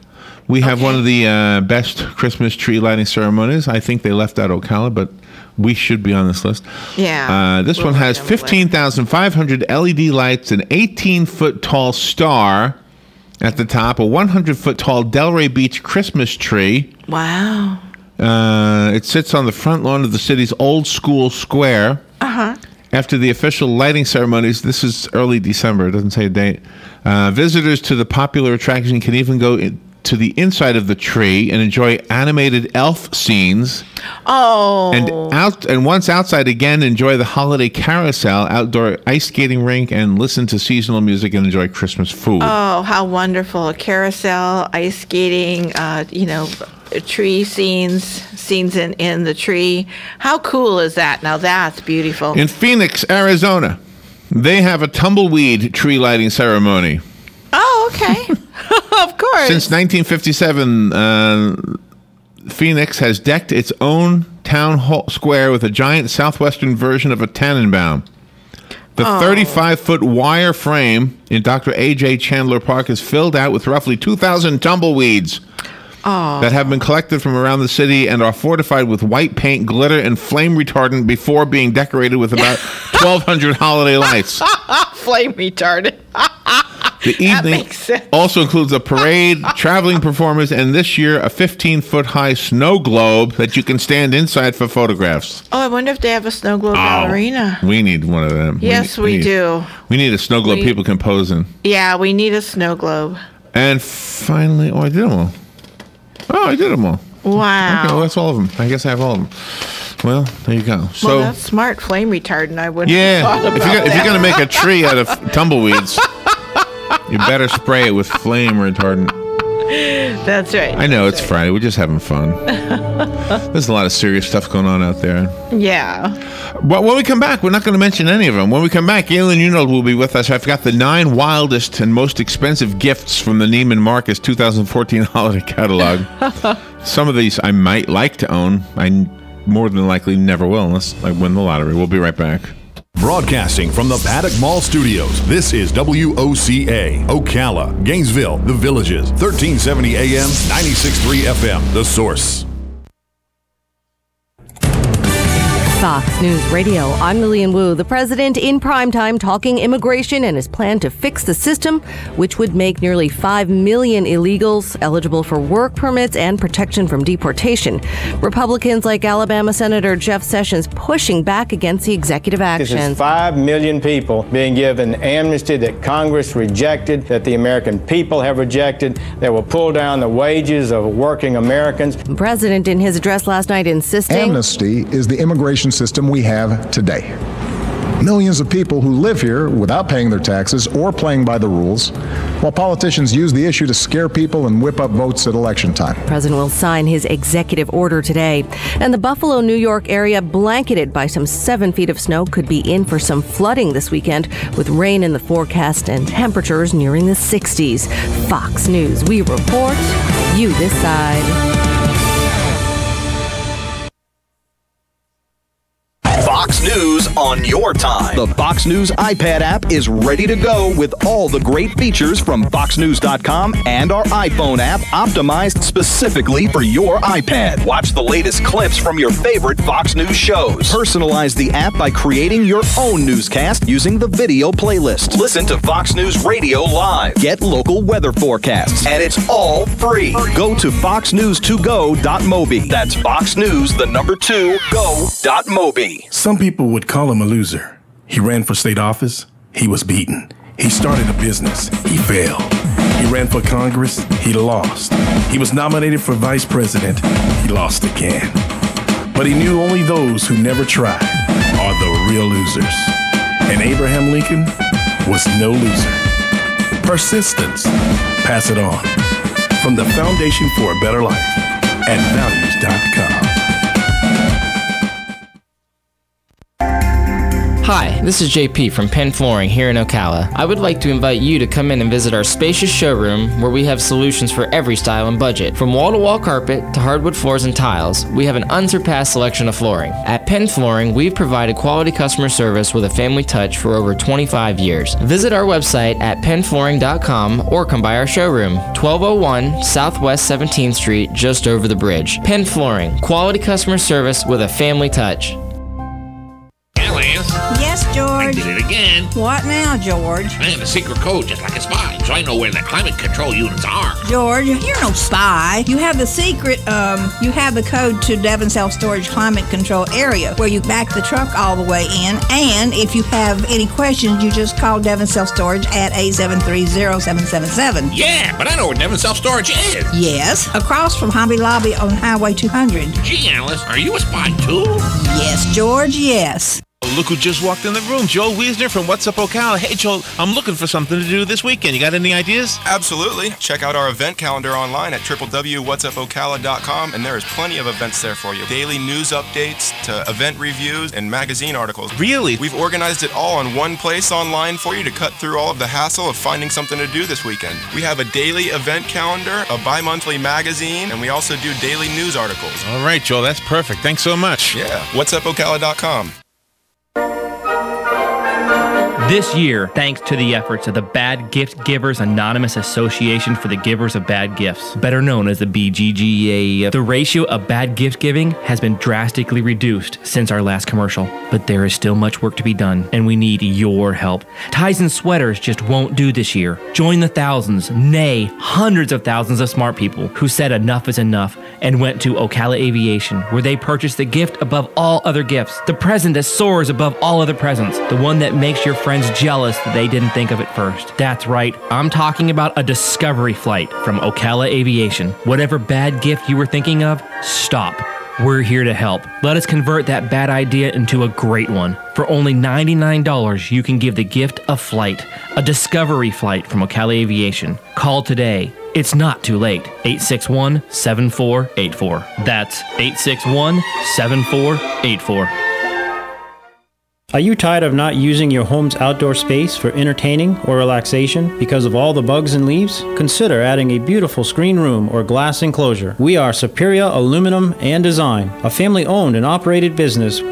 Speaker 1: we have one of the best Christmas tree lighting ceremonies. I think they left out Ocala, but we should be on this list.
Speaker 2: Yeah.
Speaker 1: This one has 15,500 LED lights, an 18-foot tall star at the top, a 100-foot tall Delray Beach Christmas tree.
Speaker 2: Wow.
Speaker 1: It sits on the front lawn of the city's old school square.
Speaker 2: Uh-huh.
Speaker 1: After the official lighting ceremonies, this is early December, it doesn't say a date, visitors to the popular attraction can even go to the inside of the tree and enjoy animated elf scenes.
Speaker 2: Oh.
Speaker 1: And once outside, again, enjoy the holiday carousel, outdoor ice skating rink, and listen to seasonal music and enjoy Christmas food.
Speaker 2: Oh, how wonderful. A carousel, ice skating, tree scenes in the tree. How cool is that? Now that's beautiful.
Speaker 1: In Phoenix, Arizona, they have a tumbleweed tree lighting ceremony.
Speaker 2: Oh, okay. Of course.
Speaker 1: Since 1957, Phoenix has decked its own town hall square with a giant southwestern version of a Tannenbaum. The 35-foot wire frame in Dr. A.J. Chandler Park is filled out with roughly 2,000 tumbleweeds that have been collected from around the city and are fortified with white paint, glitter, and flame retardant before being decorated with about 1,200 holiday lights.
Speaker 2: Flame retardant.
Speaker 1: The evening also includes a parade, traveling performers, and this year a 15-foot high snow globe that you can stand inside for photographs.
Speaker 2: Oh, I wonder if they have a snow globe ballerina.
Speaker 1: We need one of them.
Speaker 2: Yes, we do.
Speaker 1: We need a snow globe people can pose in.
Speaker 2: Yeah, we need a snow globe.
Speaker 1: And finally, I did them all. I did them all.
Speaker 2: Wow.
Speaker 1: Okay, well, that's all of them. I guess I have all of them. Well, there you go. So,
Speaker 2: well, that's smart. Flame retardant. I wouldn't
Speaker 1: yeah,
Speaker 2: have thought about
Speaker 1: if you're
Speaker 2: that.
Speaker 1: going to make a tree out of tumbleweeds, you better spray it with flame retardant.
Speaker 2: That's right.
Speaker 1: I know, it's Friday. We're just having fun. There's a lot of serious stuff going on out there.
Speaker 2: Yeah.
Speaker 1: But when we come back, we're not going to mention any of them. When we come back, Galen Unold will be with us. I've got the 9 wildest and most expensive gifts from the Neiman Marcus 2014 holiday catalog. Some of these I might like to own. I more than likely never will unless I win the lottery. We'll be right back.
Speaker 4: Broadcasting from the Paddock Mall Studios, this is WOCA, Ocala, Gainesville, The Villages, 1370 AM, 96.3 FM, The Source.
Speaker 22: Fox News Radio, I'm Lillian Wu. The president in primetime talking immigration and his plan to fix the system, which would make nearly 5 million illegals eligible for work permits and protection from deportation. Republicans like Alabama Senator Jeff Sessions pushing back against the executive
Speaker 23: This
Speaker 22: actions.
Speaker 23: is 5 million people being given amnesty that Congress rejected, that the American people have rejected, that will pull down the wages of working Americans.
Speaker 22: The president in his address last night insisting
Speaker 24: amnesty is the immigration system we have today. Millions of people who live here without paying their taxes or playing by the rules, while politicians use the issue to scare people and whip up votes at election time.
Speaker 22: The president will sign his executive order today. And the Buffalo, New York area, blanketed by some 7 feet of snow, could be in for some flooding this weekend, with rain in the forecast and temperatures nearing the 60s. Fox News, we report, you decide.
Speaker 25: Fox News on your time. The Fox News iPad app is ready to go with all the great features from FoxNews.com and our iPhone app optimized specifically for your iPad. Watch the latest clips from your favorite Fox News shows. Personalize the app by creating your own newscast using the video playlist. Listen to Fox News Radio live. Get local weather forecasts. And it's all free. Go to foxnews2go.mobi. That's foxnews2go.mobi.
Speaker 26: Some people would call him a loser. He ran for state office. He was beaten. He started a business. He failed. He ran for Congress. He lost. He was nominated for vice president. He lost again. But he knew only those who never tried are the real losers. And Abraham Lincoln was no loser. Persistence. Pass it on. From the Foundation for a Better Life at values.com.
Speaker 27: Hi, this is JP from Penn Flooring here in Ocala. I would like to invite you to come in and visit our spacious showroom where we have solutions for every style and budget. From wall-to-wall carpet to hardwood floors and tiles, we have an unsurpassed selection of flooring. At Penn Flooring, we've provided quality customer service with a family touch for over 25 years. Visit our website at pennflooring.com or come by our showroom, 1201 Southwest 17th Street, just over the bridge. Penn Flooring, quality customer service with a family touch.
Speaker 28: Yes, George.
Speaker 29: I did it again.
Speaker 28: What now, George?
Speaker 29: I have a secret code just like a spy, so I know where the climate control units are.
Speaker 28: George, you're no spy. You have the secret, you have the code to Devon Self-Storage Climate Control Area, where you back the truck all the way in, and if you have any questions, you just call Devon Self-Storage at 873-0777.
Speaker 29: Yeah, but I know where Devon Self-Storage is.
Speaker 28: Yes, across from Hobby Lobby on Highway 200.
Speaker 29: Gee, Alice, are you a spy too?
Speaker 28: Yes, George, yes.
Speaker 1: Look who just walked in the room. Joel Wiesner from What's Up Ocala. Hey, Joel, I'm looking for something to do this weekend. You got any ideas?
Speaker 3: Absolutely. Check out our event calendar online at www.whatsupocala.com, and there is plenty of events there for you. Daily news updates to event reviews and magazine articles.
Speaker 1: Really?
Speaker 3: We've organized it all in one place online for you to cut through all of the hassle of finding something to do this weekend. We have a daily event calendar, a bi-monthly magazine, and we also do daily news articles.
Speaker 1: All right, Joel, that's perfect. Thanks so much.
Speaker 3: Yeah. Whatsupocala.com.
Speaker 5: This year, thanks to the efforts of the Bad Gift Givers Anonymous Association for the Givers of Bad Gifts, better known as the BGGA, the ratio of bad gift giving has been drastically reduced since our last commercial. But there is still much work to be done, and we need your help. Ties and sweaters just won't do this year. Join the thousands, nay, hundreds of thousands of smart people who said enough is enough and went to Ocala Aviation, where they purchased the gift above all other gifts, the present that soars above all other presents, the one that makes your friends jealous that they didn't think of it first. That's right, I'm talking about a discovery flight from Ocala Aviation. Whatever bad gift you were thinking of, stop. We're here to help. Let us convert that bad idea into a great one. For only $99, you can give the gift of flight, a discovery flight from Ocala Aviation. Call today. It's not too late. 861-7484. That's 861-7484.
Speaker 6: Are you tired of not using your home's outdoor space for entertaining or relaxation because of all the bugs and leaves? Consider adding a beautiful screen room or glass enclosure. We are Superior Aluminum and Design, a family-owned and operated business